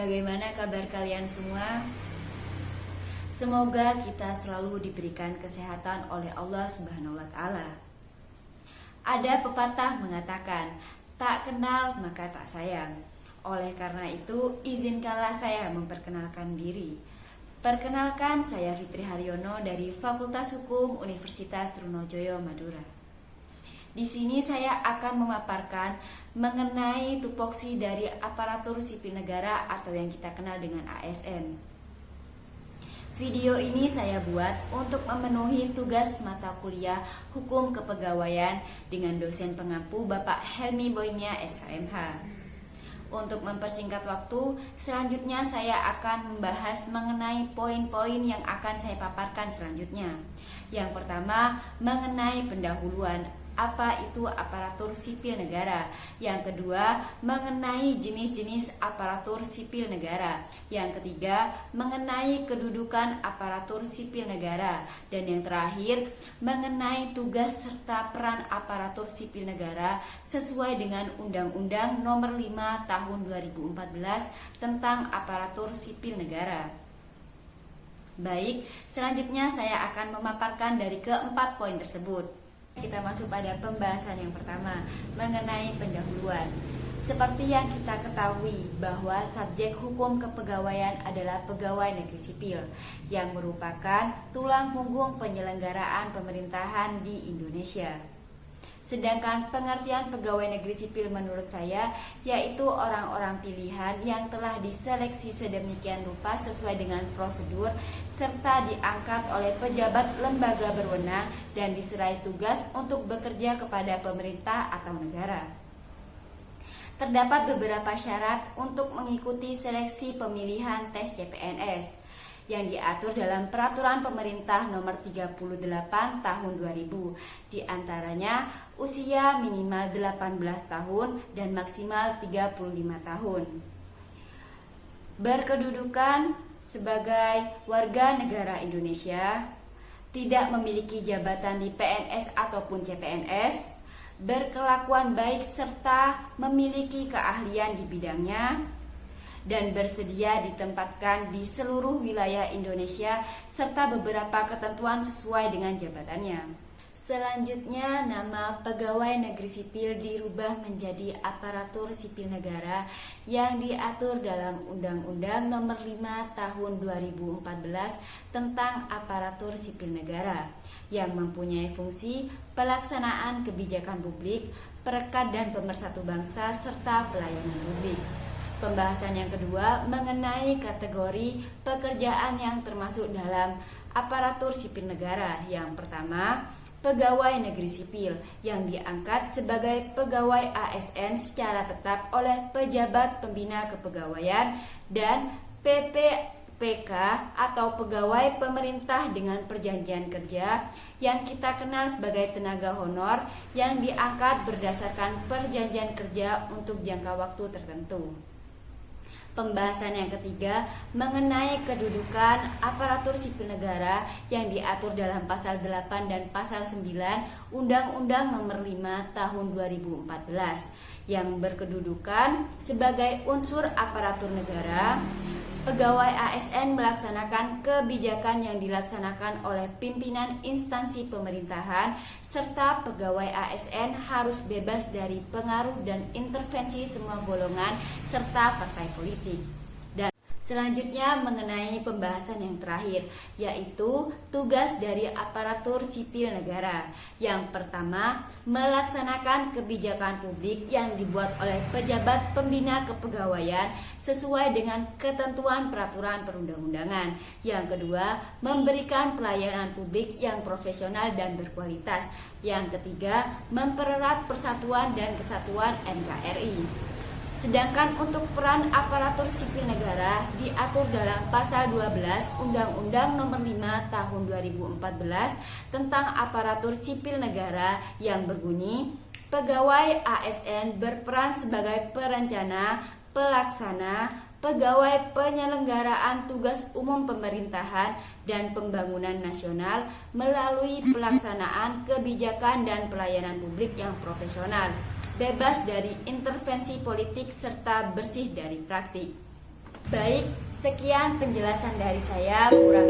Bagaimana kabar kalian semua? Semoga kita selalu diberikan kesehatan oleh Allah Subhanahu wa Ta'ala. Ada pepatah mengatakan, tak kenal maka tak sayang. Oleh karena itu, izinkanlah saya memperkenalkan diri. Perkenalkan, saya Fitri Haryono dari Fakultas Hukum Universitas Trunojoyo, Madura. Di sini saya akan memaparkan mengenai tupoksi dari aparatur sipil negara atau yang kita kenal dengan ASN. Video ini saya buat untuk memenuhi tugas mata kuliah Hukum Kepegawaian dengan dosen pengampu Bapak Helmi Boimia SHMH. Untuk mempersingkat waktu, selanjutnya saya akan membahas mengenai poin-poin yang akan saya paparkan selanjutnya. Yang pertama, mengenai pendahuluan. Apa itu aparatur sipil negara? Yang kedua, mengenai jenis-jenis aparatur sipil negara. Yang ketiga, mengenai kedudukan aparatur sipil negara. Dan yang terakhir, mengenai tugas serta peran aparatur sipil negara sesuai dengan Undang-Undang Nomor 5 Tahun 2014 tentang aparatur sipil negara. Baik, selanjutnya saya akan memaparkan dari keempat poin tersebut. Kita masuk pada pembahasan yang pertama, mengenai pendahuluan. Seperti yang kita ketahui bahwa subjek hukum kepegawaian adalah pegawai negeri sipil yang merupakan tulang punggung penyelenggaraan pemerintahan di Indonesia. Sedangkan pengertian pegawai negeri sipil menurut saya yaitu orang-orang pilihan yang telah diseleksi sedemikian rupa sesuai dengan prosedur serta diangkat oleh pejabat lembaga berwenang dan diserai tugas untuk bekerja kepada pemerintah atau negara. Terdapat beberapa syarat untuk mengikuti seleksi pemilihan tes CPNS yang diatur dalam Peraturan Pemerintah Nomor 38 Tahun 2000. Di antaranya usia minimal 18 tahun dan maksimal 35 tahun. Berkedudukan sebagai warga negara Indonesia, tidak memiliki jabatan di PNS ataupun CPNS, berkelakuan baik serta memiliki keahlian di bidangnya, dan bersedia ditempatkan di seluruh wilayah Indonesia serta beberapa ketentuan sesuai dengan jabatannya. Selanjutnya, nama pegawai negeri sipil dirubah menjadi aparatur sipil negara yang diatur dalam Undang-Undang Nomor 5 Tahun 2014 tentang aparatur sipil negara yang mempunyai fungsi pelaksanaan kebijakan publik, perekat dan pemersatu bangsa serta pelayanan publik. Pembahasan yang kedua mengenai kategori pekerjaan yang termasuk dalam aparatur sipil negara. Yang pertama, pegawai negeri sipil yang diangkat sebagai pegawai ASN secara tetap oleh pejabat pembina kepegawaian dan PPPK atau pegawai pemerintah dengan perjanjian kerja yang kita kenal sebagai tenaga honor yang diangkat berdasarkan perjanjian kerja untuk jangka waktu tertentu. Pembahasan yang ketiga mengenai kedudukan aparatur sipil negara yang diatur dalam pasal 8 dan pasal 9 Undang-Undang Nomor 5 Tahun 2014 yang berkedudukan sebagai unsur aparatur negara. Pegawai ASN melaksanakan kebijakan yang dilaksanakan oleh pimpinan instansi pemerintahan serta pegawai ASN harus bebas dari pengaruh dan intervensi semua golongan serta partai politik. Dan selanjutnya mengenai pembahasan yang terakhir, yaitu tugas dari aparatur sipil negara. Yang pertama, melaksanakan kebijakan publik yang dibuat oleh pejabat pembina kepegawaian sesuai dengan ketentuan peraturan perundang-undangan. Yang kedua, memberikan pelayanan publik yang profesional dan berkualitas. Yang ketiga, mempererat persatuan dan kesatuan NKRI. Sedangkan untuk peran aparatur sipil negara diatur dalam pasal 12 Undang-Undang Nomor 5 Tahun 2014 tentang aparatur sipil negara yang berbunyi, pegawai ASN berperan sebagai perencana, pelaksana, pegawai penyelenggaraan tugas umum pemerintahan dan pembangunan nasional melalui pelaksanaan kebijakan dan pelayanan publik yang profesional, bebas dari intervensi politik serta bersih dari praktik. Baik, sekian penjelasan dari saya, kurang